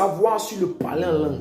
savoir sur le parler en langue?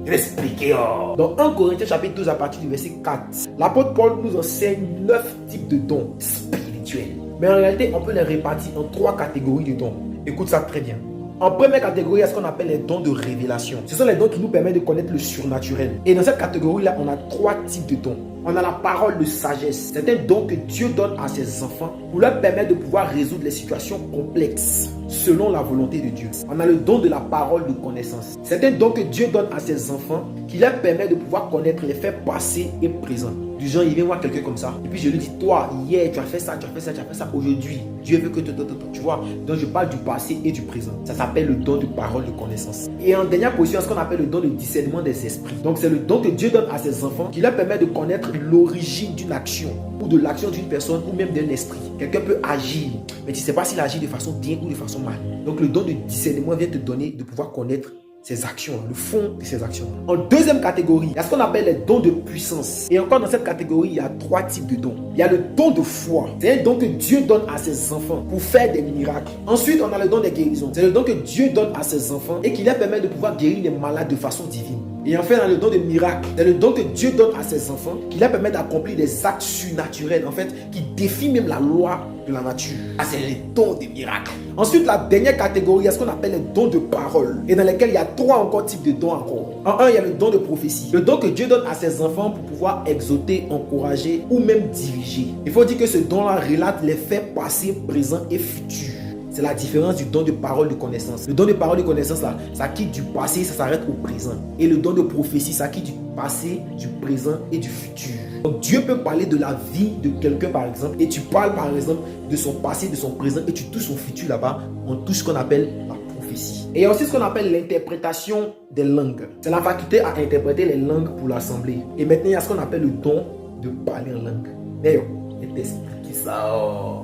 Je vais expliquer. Dans 1 Corinthiens chapitre 12 à partir du verset 4, l'apôtre Paul nous enseigne 9 types de dons spirituels. Mais en réalité, on peut les répartir en 3 catégories de dons. Écoute ça très bien. En première catégorie, il y a ce qu'on appelle les dons de révélation. Ce sont les dons qui nous permettent de connaître le surnaturel. Et dans cette catégorie-là, on a 3 types de dons. On a la parole de sagesse. C'est un don que Dieu donne à ses enfants pour leur permettre de pouvoir résoudre les situations complexes selon la volonté de Dieu. On a le don de la parole de connaissance. C'est un don que Dieu donne à ses enfants qui leur permet de pouvoir connaître les faits passés et présents. Du genre, il vient voir quelqu'un comme ça. Et puis je lui dis, toi, hier, tu as fait ça, tu as fait ça, tu as fait ça. Aujourd'hui, Dieu veut que tu vois. Donc je parle du passé et du présent. Ça s'appelle le don de parole de connaissance. Et en dernière position, ce qu'on appelle le don de discernement des esprits. Donc c'est le don que Dieu donne à ses enfants qui leur permet de connaître l'origine d'une action ou de l'action d'une personne ou même d'un esprit. Quelqu'un peut agir, mais tu ne sais pas s'il agit de façon bien ou de façon mal. Donc le don de discernement vient te donner de pouvoir connaître ses actions, le fond de ses actions. En deuxième catégorie, il y a ce qu'on appelle les dons de puissance. Et encore dans cette catégorie, il y a 3 types de dons. Il y a le don de foi. C'est un don que Dieu donne à ses enfants pour faire des miracles. Ensuite, on a le don des guérisons. C'est le don que Dieu donne à ses enfants et qui leur permet de pouvoir guérir les malades de façon divine. Et enfin, on a le don de miracle. C'est le don que Dieu donne à ses enfants qui leur permet d'accomplir des actes surnaturels, en fait, qui défient même la loi de la nature. Ah, c'est les dons des miracles. Ensuite, la dernière catégorie, il y a ce qu'on appelle les dons de parole, et dans lesquels il y a 3 encore types de dons encore. En un, il y a le don de prophétie. Le don que Dieu donne à ses enfants pour pouvoir exhorter, encourager ou même diriger. Il faut dire que ce don-là relate les faits passés, présents et futurs. C'est la différence du don de parole de connaissance. Le don de parole de connaissance, là, ça quitte du passé, ça s'arrête au présent. Et le don de prophétie, ça quitte du passé, du présent et du futur. Donc Dieu peut parler de la vie de quelqu'un par exemple, et tu parles par exemple de son passé, de son présent, et tu touches son futur là-bas. On touche ce qu'on appelle la prophétie. Et il y a aussi ce qu'on appelle l'interprétation des langues. C'est la faculté à interpréter les langues pour l'assemblée. Et maintenant, il y a ce qu'on appelle le don de parler en langue. D'ailleurs, je t'explique.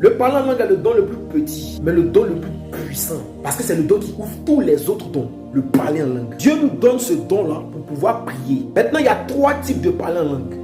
Le parler en langue est le don le plus petit, mais le don le plus puissant. Parce que c'est le don qui ouvre tous les autres dons. Le parler en langue. Dieu nous donne ce don-là pour pouvoir prier. Maintenant, il y a 3 types de parler en langue.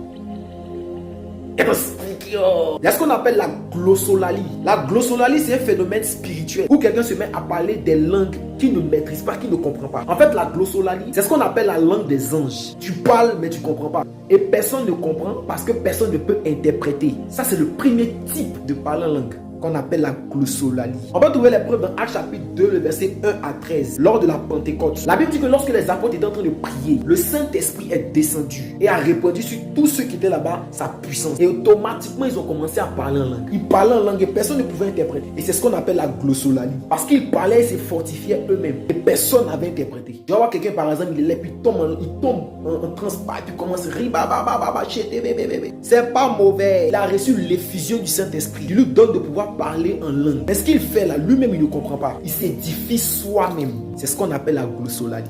Il y a ce qu'on appelle la glossolalie. La glossolalie, c'est un phénomène spirituel où quelqu'un se met à parler des langues qu'il ne maîtrise pas, qu'il ne comprend pas. En fait, la glossolalie, c'est ce qu'on appelle la langue des anges. Tu parles, mais tu ne comprends pas. Et personne ne comprend parce que personne ne peut interpréter. Ça, c'est le premier type de parler en langue qu'on appelle la glossolalie. On va trouver les preuves dans Actes chapitre 2, le verset 1 à 13, lors de la Pentecôte. La Bible dit que lorsque les apôtres étaient en train de prier, le Saint-Esprit est descendu et a répandu sur tous ceux qui étaient là-bas sa puissance. Et automatiquement, ils ont commencé à parler en langue. Ils parlaient en langue et personne ne pouvait interpréter. Et c'est ce qu'on appelle la glossolalie. Parce qu'ils parlaient et se fortifiaient eux-mêmes. Et personne n'avait interprété. Tu vas voir quelqu'un, par exemple, il est là, puis il tombe en transport, puis il commence à rire, c'est pas mauvais. Il a reçu l'effusion du Saint-Esprit. Il lui donne de pouvoir parler en langue. Mais ce qu'il fait là, lui-même, il ne comprend pas. Il s'édifie soi-même. C'est ce qu'on appelle la glossolalie.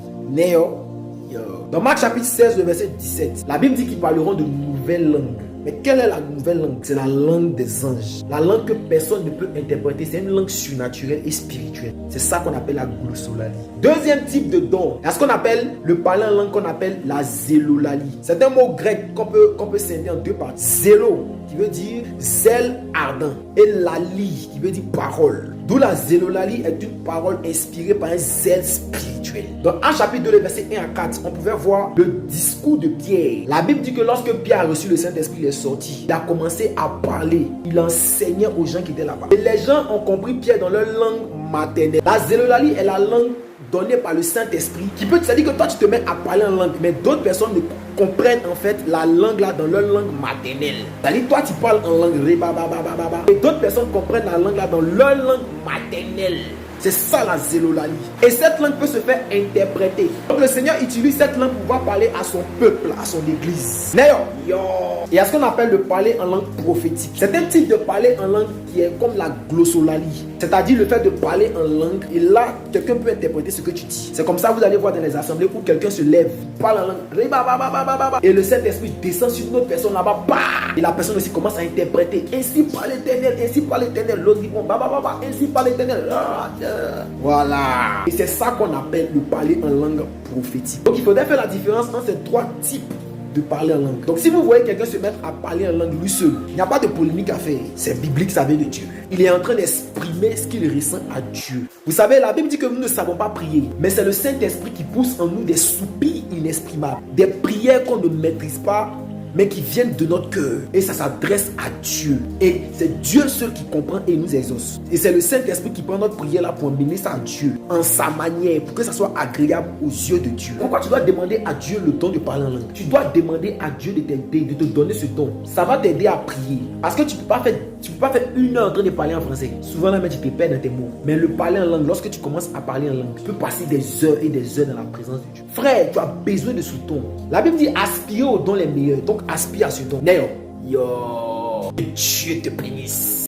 Dans Marc chapitre 16, le verset 17, la Bible dit qu'ils parleront de nouvelles langues. Mais quelle est la nouvelle langue? C'est la langue des anges. La langue que personne ne peut interpréter. C'est une langue surnaturelle et spirituelle. C'est ça qu'on appelle la glossolalie. Deuxième type de don, il y a ce qu'on appelle le parler en langue qu'on appelle la zélolalie. C'est un mot grec qu'on peut scinder en 2 parties. Zélo, qui veut dire zèle ardent, et lali, qui veut dire parole. D'où la zélolalie est une parole inspirée par un zèle spirituel. Dans Actes chapitre 2, le verset 1 à 4, on pouvait voir le discours de Pierre. La Bible dit que lorsque Pierre a reçu le Saint-Esprit, il est sorti. Il a commencé à parler. Il enseignait aux gens qui étaient là-bas. Et les gens ont compris Pierre dans leur langue maternelle. La zélolalie est la langue donnée par le Saint-Esprit qui peut te dire que toi tu te mets à parler en langue, mais d'autres personnes ne comprennent en fait la langue là dans leur langue maternelle. C'est-à-dire toi tu parles en langue et d'autres personnes comprennent la langue là dans leur langue maternelle. C'est ça la zélolalie. Et cette langue peut se faire interpréter. Donc le Seigneur utilise cette langue pour pouvoir parler à son peuple, à son église. Il y a ce qu'on appelle le parler en langue prophétique. C'est un type de parler en langue qui est comme la glossolalie. C'est-à-dire le fait de parler en langue. Et là, quelqu'un peut interpréter ce que tu dis. C'est comme ça vous allez voir dans les assemblées où quelqu'un se lève, parle en langue. Et le Saint-Esprit descend sur une autre personne là-bas. Et la personne aussi commence à interpréter. Ainsi parle l'Éternel, ainsi parle l'Éternel. L'autre dit bon, ainsi parle l'Éternel. Voilà. Et c'est ça qu'on appelle le parler en langue prophétique. Donc il faudrait faire la différence entre ces 3 types de parler en langue. Donc si vous voyez quelqu'un se mettre à parler en langue lui seul, il n'y a pas de polémique à faire. C'est biblique, ça vient de Dieu. Il est en train d'exprimer ce qu'il ressent à Dieu. Vous savez, la Bible dit que nous ne savons pas prier, mais c'est le Saint-Esprit qui pousse en nous des soupirs inexprimables, des prières qu'on ne maîtrise pas, mais qui viennent de notre cœur. Et ça s'adresse à Dieu. Et c'est Dieu seul qui comprend et nous exauce. Et c'est le Saint-Esprit qui prend notre prière là pour mener ça à Dieu, en sa manière, pour que ça soit agréable aux yeux de Dieu. Pourquoi tu dois demander à Dieu le don de parler en langue? Tu dois demander à Dieu de t'aider, de te donner ce don. Ça va t'aider à prier. Parce que tu ne peux pas faire 1 heure en train de parler en français. Souvent là, tu te perds dans tes mots. Mais le parler en langue, lorsque tu commences à parler en langue, tu peux passer des heures et des heures dans la présence de Dieu. Frère, tu as besoin de ce don. La Bible dit aspire aux dons les meilleurs. Donc aspire à ce don. D'ailleurs, yo, que Dieu te bénisse.